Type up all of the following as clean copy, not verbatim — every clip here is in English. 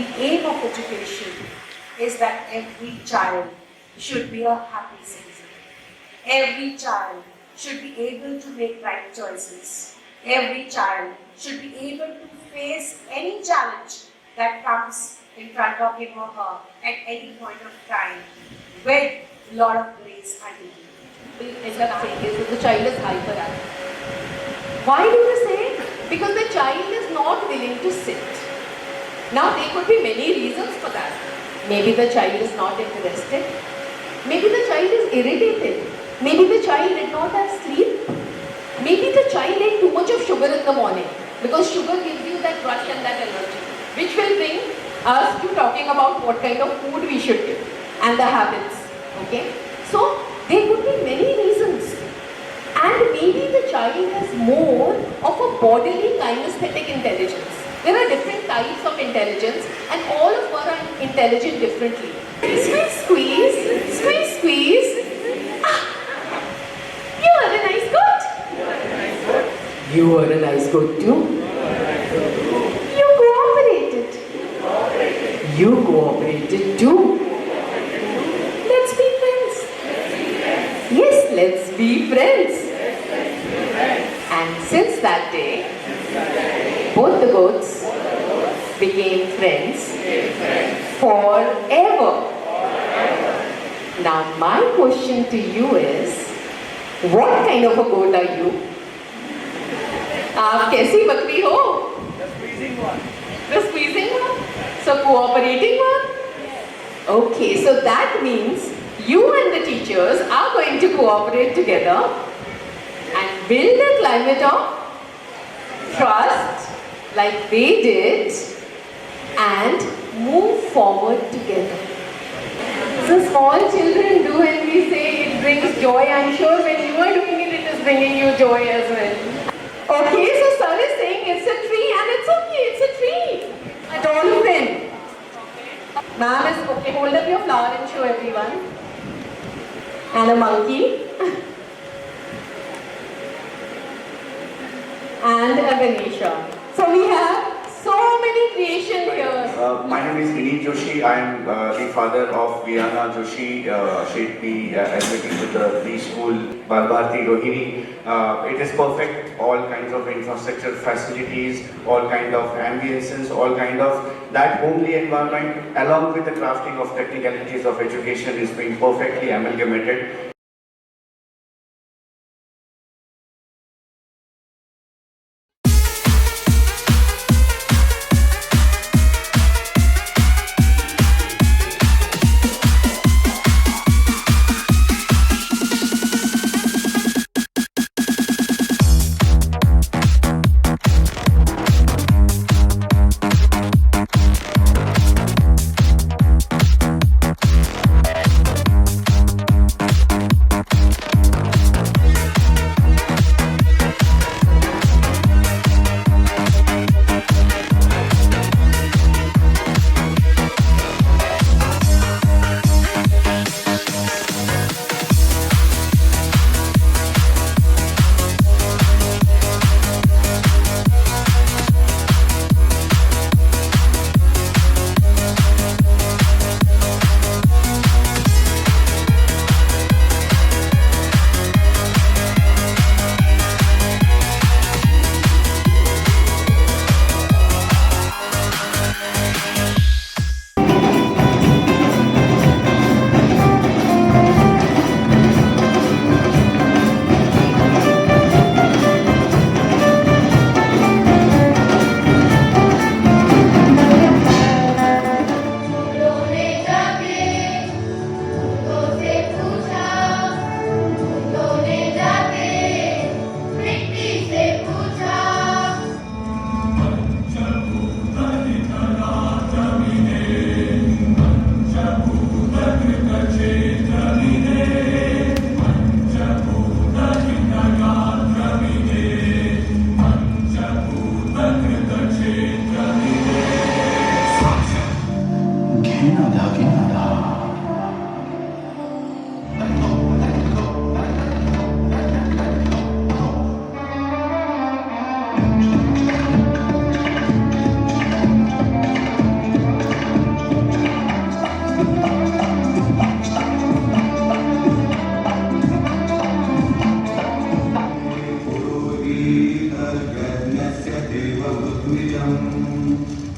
the aim of education is that every child should be a happy citizen. Every child should be able to make right choices. Every child should be able to face any challenge that comes in front of him or her at any point of time with a lot of grace and dignity. People end up saying is that the child is hyperactive. Why do they say? Because the child is not willing to sit. Now there could be many reasons for that. Maybe the child is not interested. Maybe the child is irritated. Maybe the child did not have sleep. Maybe the child ate too much of sugar in the morning, because sugar gives you that rush and that energy, which will bring us to talking about what kind of food we should give and the habits. Okay? So there could be many reasons. And maybe the child has more of a bodily kinesthetic intelligence. There are different types of intelligence and all of us are intelligent differently. Squeeze, squeeze, squeeze, squeeze. Ah, you are a nice goat. You are a nice goat too. You cooperated. You cooperated too. Let's be friends. Yes, let's be friends. And since that day, both the goats became friends forever. Now my question to you is, what kind of a goat are you? आप कैसी बकरी हो? The squeezing one. The squeezing one? So cooperating one? Okay, so that means you and the teachers are going to cooperate together and build a climate of trust like they did and move forward together. So small children do, and we say it brings joy. I'm sure when you are doing it, it is bringing you joy as well. Okay, so sir is saying it's a tree, and it's okay, it's a tree. A dolphin. Ma'am is okay, hold up your flower and show everyone. And a monkey. And a Ganesha. So we have so many creation here. My name is Vinit Joshi. I am the father of Viana Joshi. She'd be admitting to the preschool Balbharti Rohini. It is perfect. All kinds of infrastructure facilities, all kind of ambiences, all kind of that homely environment, along with the crafting of technicalities of education, is being perfectly amalgamated.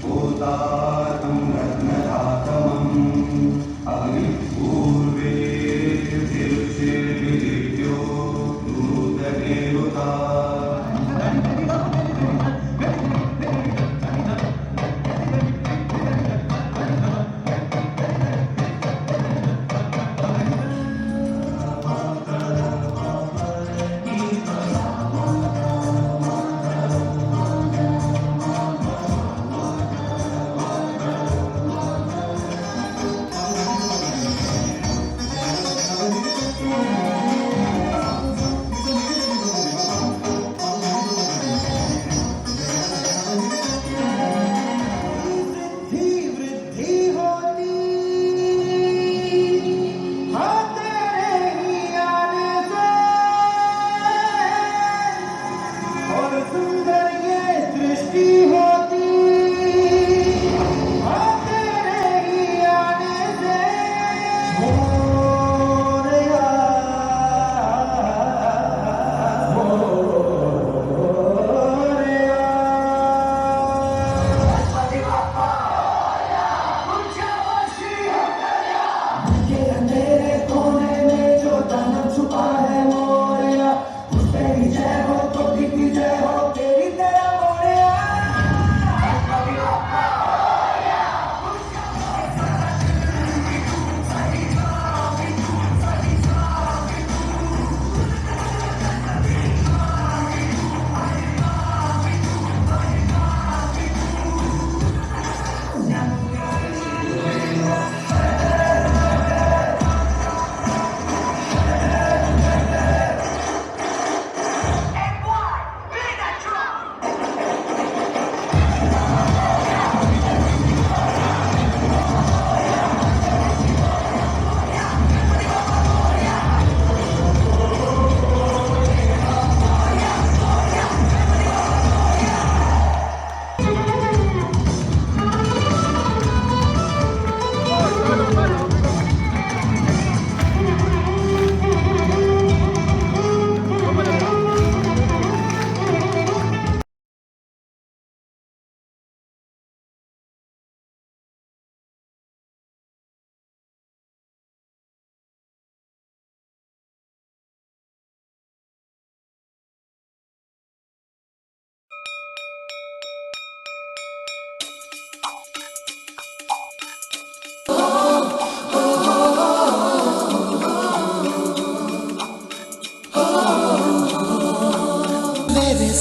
भूतातं रत्नदातमम् अग्निपूर्वे तिरुचिर्विदित्यो नूतनेरुता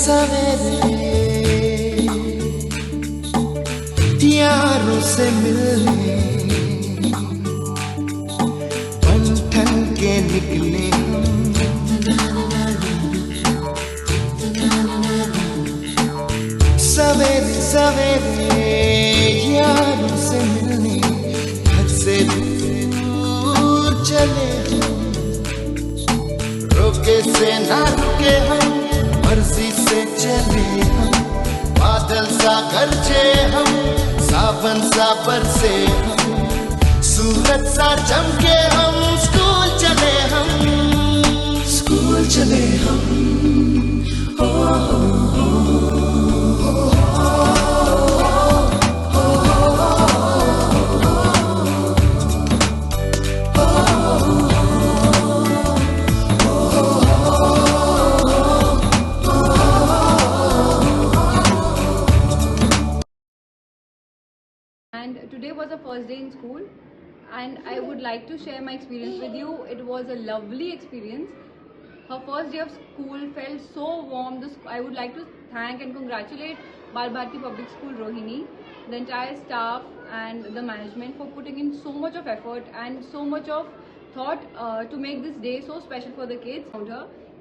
सवेरे यारों से मिलने बन ठन के निकले सवेरे सवेरे यारों से मिलने घर से दूर चले रोके से ना रुके हम मर्जी से चले हम बादल सा गरजे हम सावन सा बरसे हम सूरज सा चमके हम स्कूल चले हम ओ, And today was the first day in school, and I would like to share my experience with you. It was a lovely experience. Her first day of school felt so warm. I would like to thank and congratulate Bal Bharati Public School Rohini, the entire staff and the management for putting in so much of effort and so much of thought to make this day so special for the kids.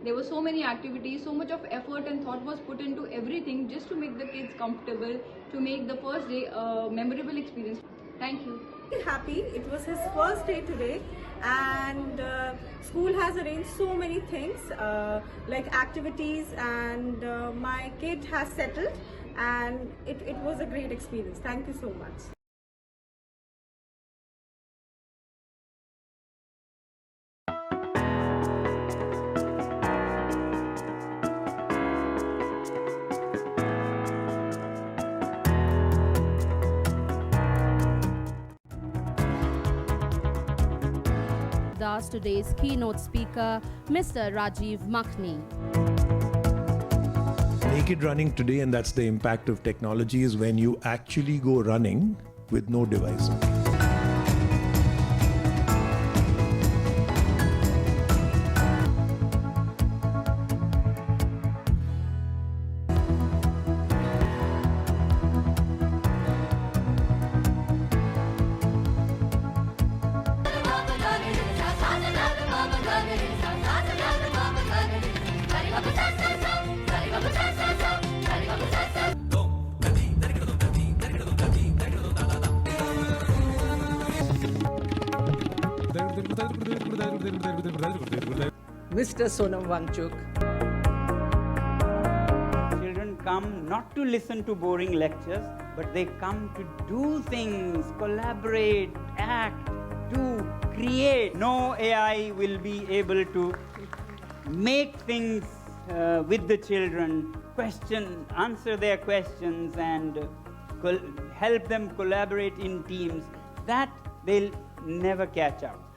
There were so many activities, so much of effort and thought was put into everything just to make the kids comfortable, to make the first day a memorable experience. Thank you. Happy. It was his first day today, and school has arranged so many things like activities, and my kid has settled, and it was a great experience. Thank you so much. with us today's keynote speaker, Mr. Rajiv Makhni. Naked running today, and that's the impact of technology, is when you actually go running with no device. Mr. Sonam Wangchuk. Children come not to listen to boring lectures, but they come to do things, collaborate, act, do, create. No AI will be able to make things with the children, answer their questions, and help them collaborate in teams. That they'll never catch up.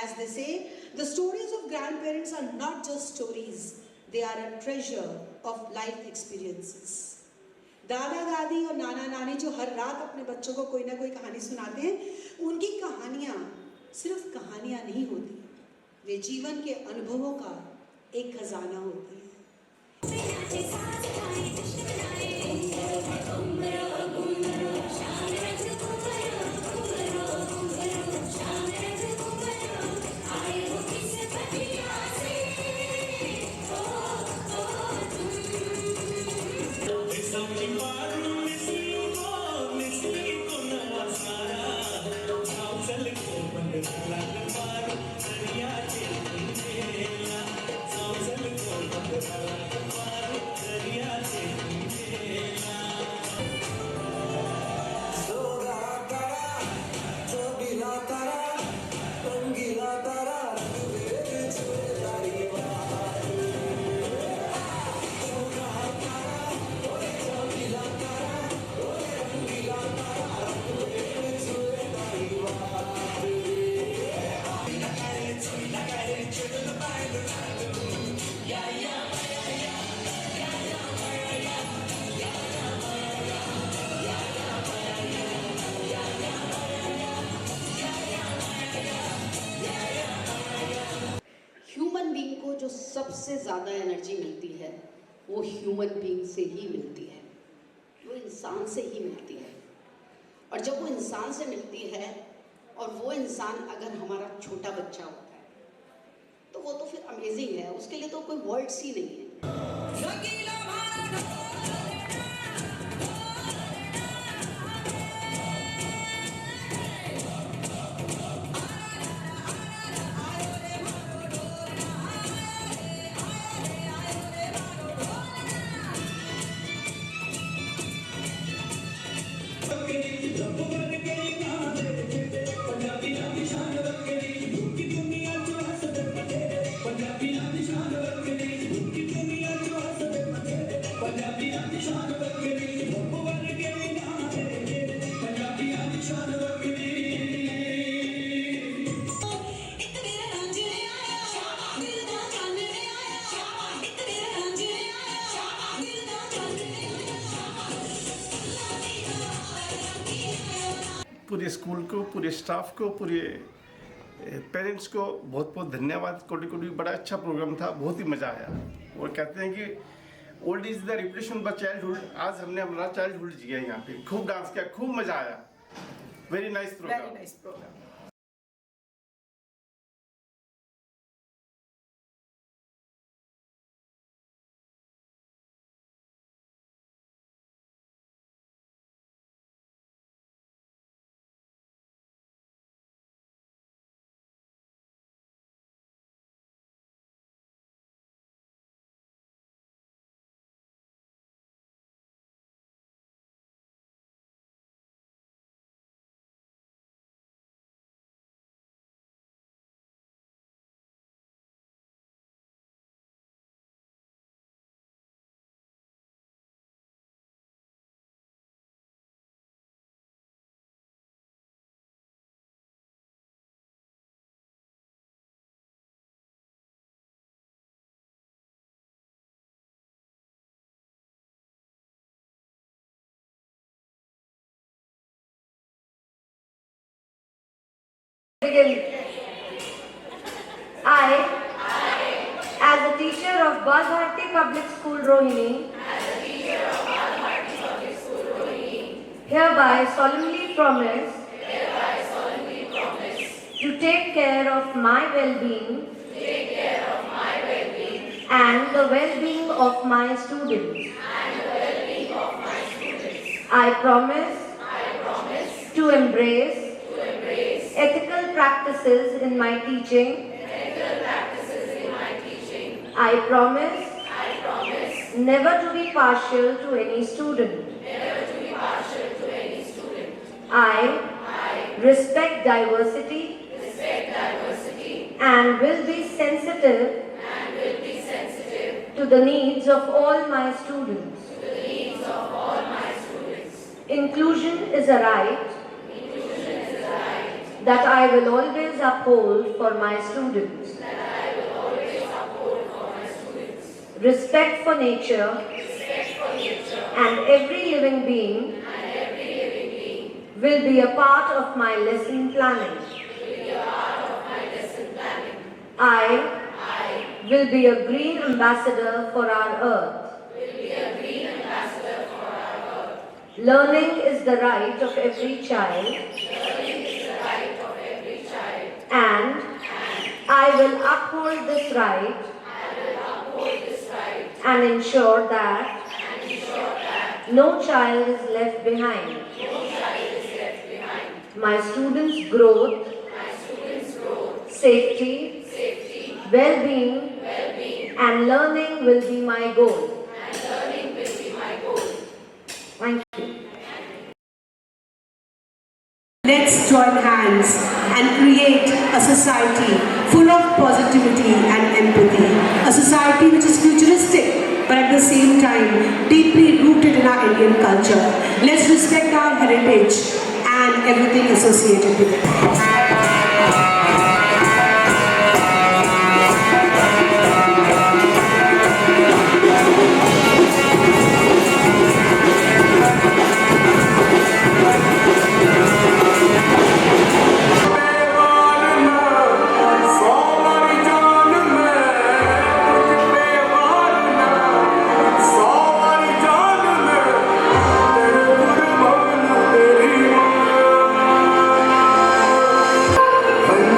As they say, the stories of grandparents are not just stories, they are a treasure of life experiences. दादा दादी और नाना नानी जो हर रात अपने बच्चों को कोई ना कोई कहानी सुनाते हैं, उनकी कहानियाँ सिर्फ कहानियाँ नहीं होती, वे जीवन के अनुभवों का एक खजाना होती है। जो सबसे ज़्यादा एनर्जी मिलती है वो ह्यूमन बीइंग से ही मिलती है, वो इंसान से ही मिलती है। और जब वो इंसान से मिलती है और वो इंसान अगर हमारा छोटा बच्चा होता है तो वो तो फिर अमेजिंग है, उसके लिए तो कोई वर्ड्स ही नहीं है। पूरे स्कूल को, पूरे स्टाफ को, पूरे पेरेंट्स को बहुत बहुत धन्यवाद। कोटि कोटि बड़ा अच्छा प्रोग्राम था, बहुत ही मज़ा आया। और कहते हैं कि old is the repression of childhood. आज हमने अपना चाइल्डहुड जिया यहाँ पे, खूब डांस किया, खूब मज़ा आया। Very nice program. Begin. I, as a teacher of Balbharti Public School Rohini, hereby solemnly promise to take care of my well-being and the well-being of my students. I promise to embrace ethical practices in my teaching. I promise never to be partial to any student. I respect diversity and will be sensitive to the needs of all my students. Inclusion is a right that I will always uphold for my students. Respect for nature and every living being will be a part of my lesson planning. I will be a green ambassador for our earth. Learning is the right of every child. And I will uphold this right and ensure that no child is left behind. My students' growth, safety, well-being, and learning will be my goal. Thank you. Let's join hands and create a society full of positivity and empathy. A society which is futuristic, but at the same time deeply rooted in our Indian culture. Let's respect our heritage and everything associated with it. Hey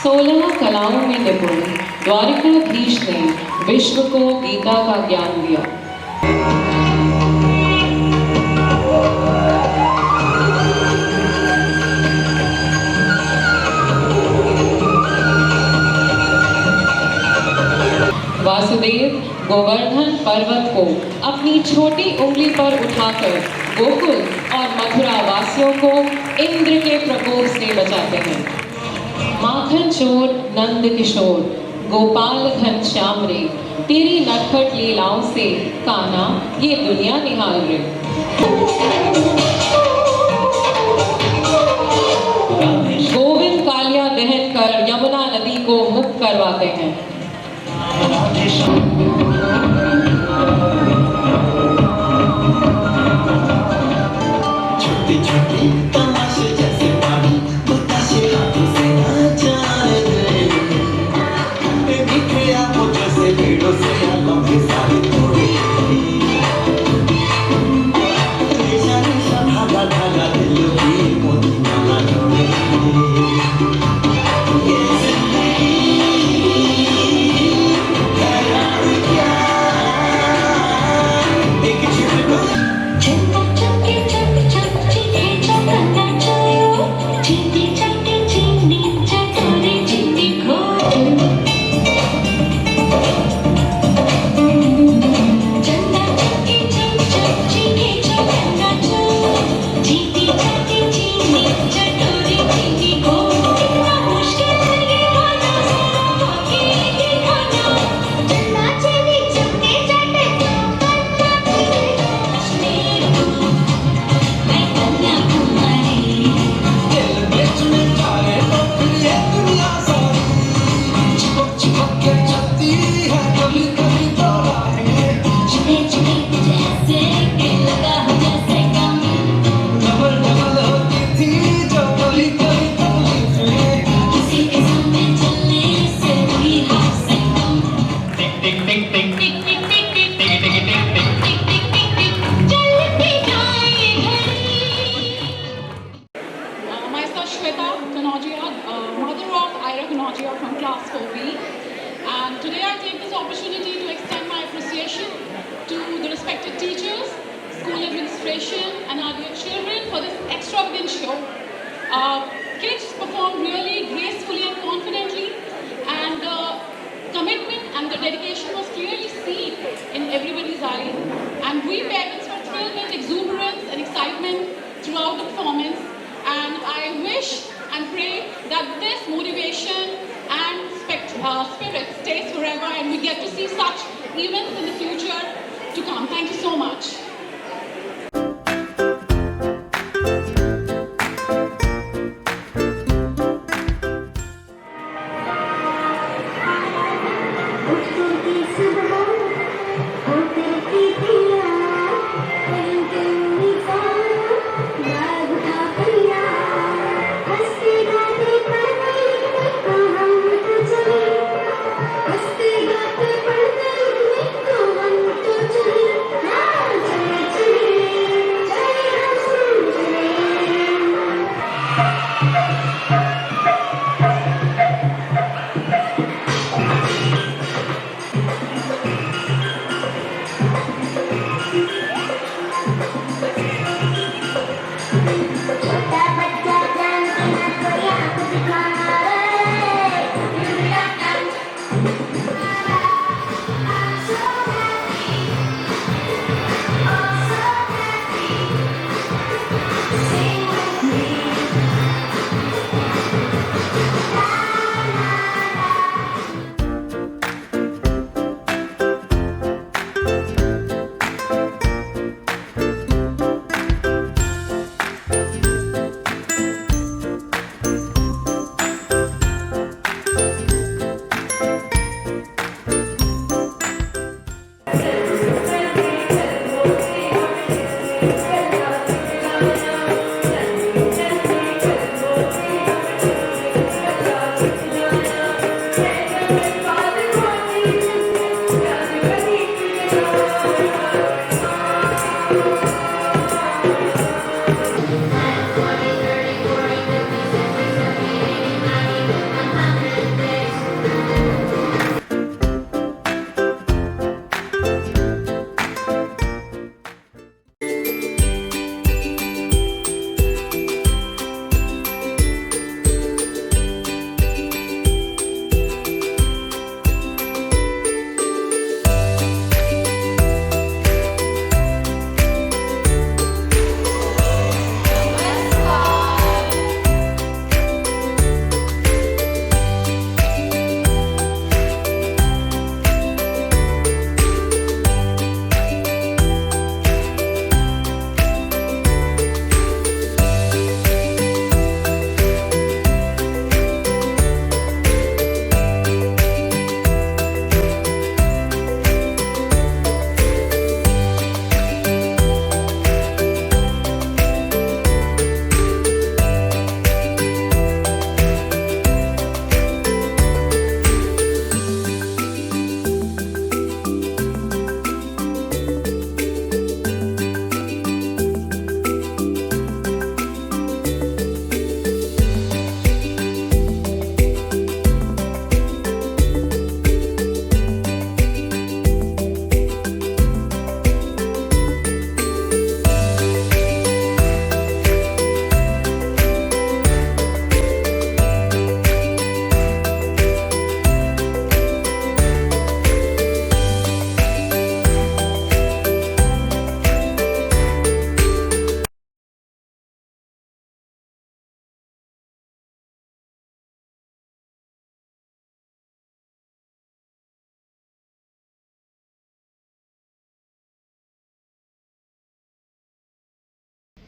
16 कलाओं में निपुण द्वारिकाधीश ने विश्व को गीता का ज्ञान दिया। वासुदेव गोवर्धन पर्वत को अपनी छोटी उंगली पर उठाकर गोकुल और मथुरा वासियों को इंद्र के प्रकोप से बचाते हैं। माखन चोर नंद किशोर गोपाल घन श्याम रे, तेरी नटखट लीलाओं से कान्हा ये दुनिया निहाल रे। गोविंद कालिया दहन कर यमुना नदी को मुक्त करवाते हैं। छोटी छोटी तमाशे जैसे पानी बताशे हाथों से ना जाए बिखरे आंखों जैसे भीड़ों से लंबे सारे तोड़े रेशा रेशा धागा धागा दिल की मोती माला जोड़े ये जिंदगी and our dear children for this extravagant show. Kids performed really gracefully and confidently, and the commitment and the dedication was clearly seen in everybody's eyes. And we parents were thrilled with exuberance and excitement throughout the performance. And I wish and pray that this motivation and spirit stays forever, and we get to see such events in the future to come. Thank you so much. हंसते गाते पढ़ते लिखते तो हम तो चले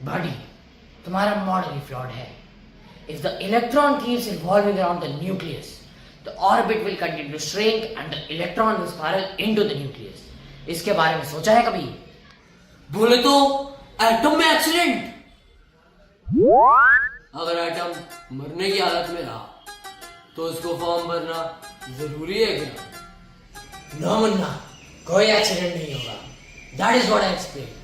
Buddy, तुम्हारा model ही flawed है. If the electron keeps revolving around the nucleus, the orbit will continue to shrink and the electron will spiral into the nucleus. इसके बारे में सोचा है कभी? बोले तो एटम में एक्सीडेंट. अगर एटम मरने की हालत में रहा तो उसको फॉर्म भरना जरूरी है क्या? No मुन्ना, कोई एक्सीडेंट नहीं होगा. That is what I explained.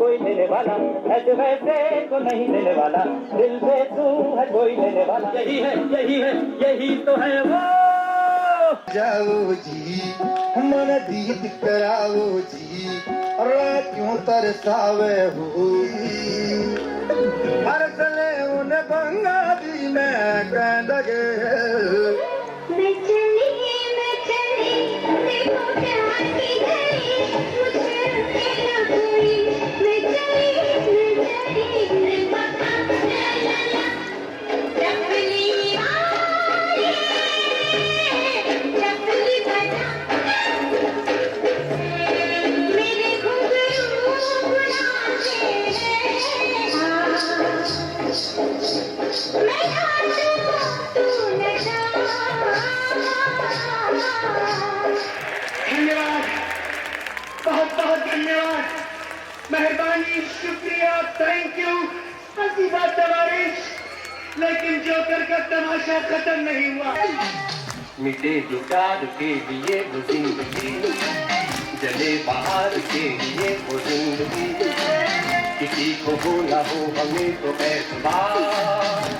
कोई लेने वाला ऐसे वैसे तो नहीं लेने वाला, दिल पे तू है कोई लेने वाला। यही है यही तो है वो। जाओ जी मन दीद कराओ जी, क्यों तरसावे हो हर चले उन बंगाली में कह लगे मेहरबानी, शुक्रिया, थैंक यू। हंसी बात तवारिश, लेकिन जोकर का तमाशा खत्म नहीं हुआ। मिटे दुकार के लिए वो जिंदगी, जले बाहर के लिए वो जिंदगी, किसी को बोला हो हमें तो एतबार,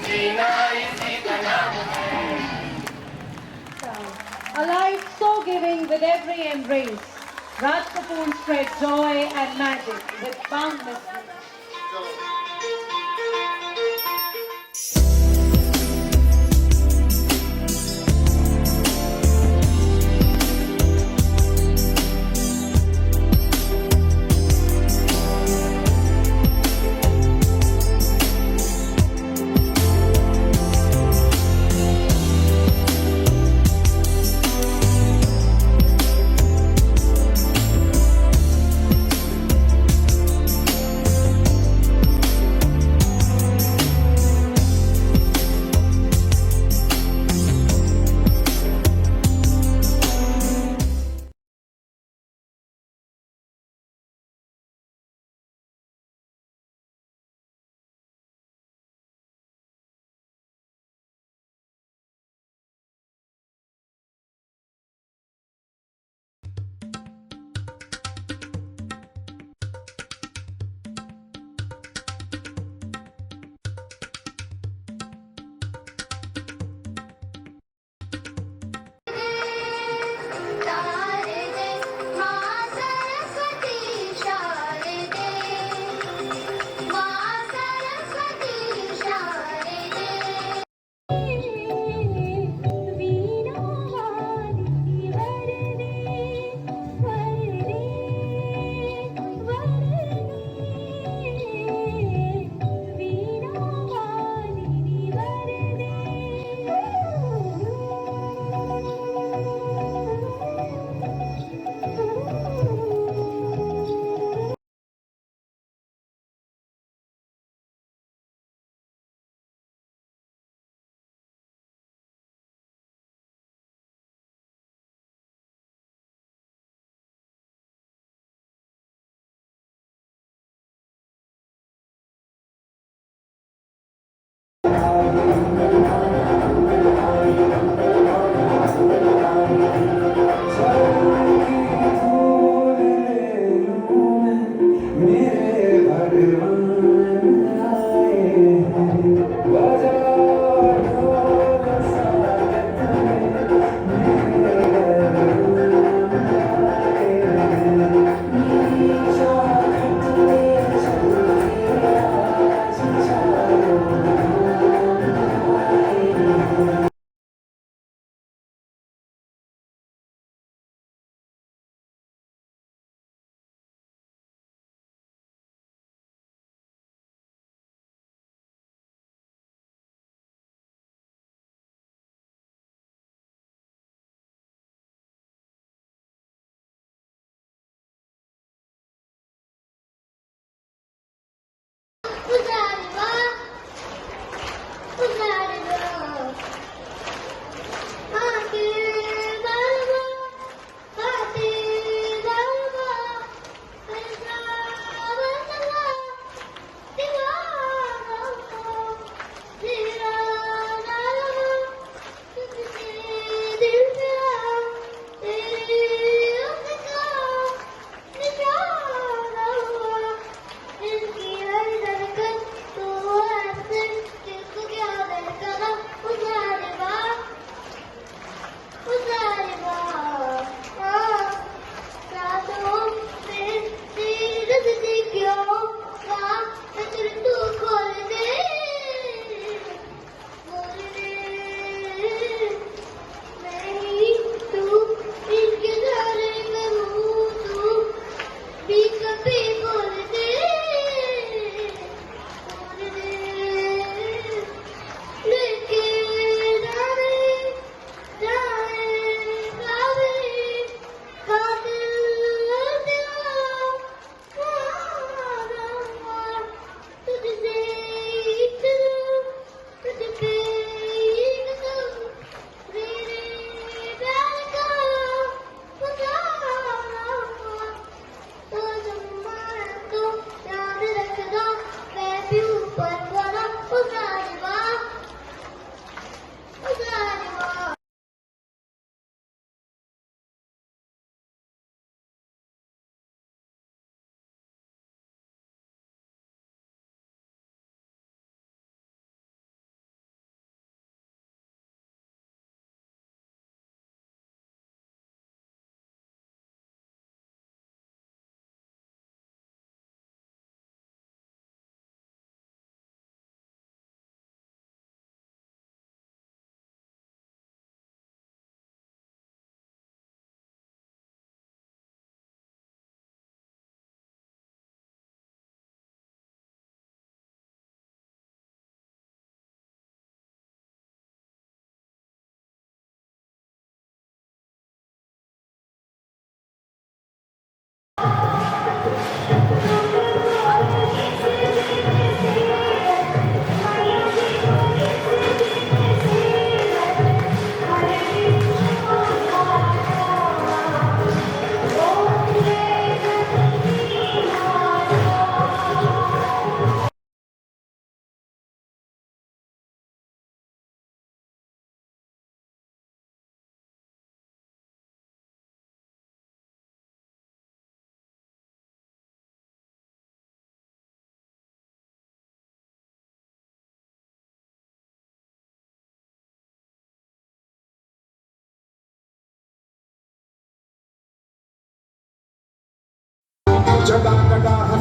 जीना इसी तरह। A life so giving with every embrace, Raj Kapoor spread joy and magic with boundlessness.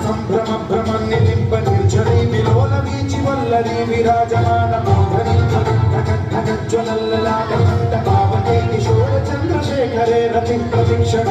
సంభ్రమ భ్రమన్నిలింప నిర్జరీ విలోల వీచి Vallari విరాజమాన మోహనీ జ్వలల్లలాట పావతే కిశోర చంద్రశేఖరే Rati ప్రతిక్షణ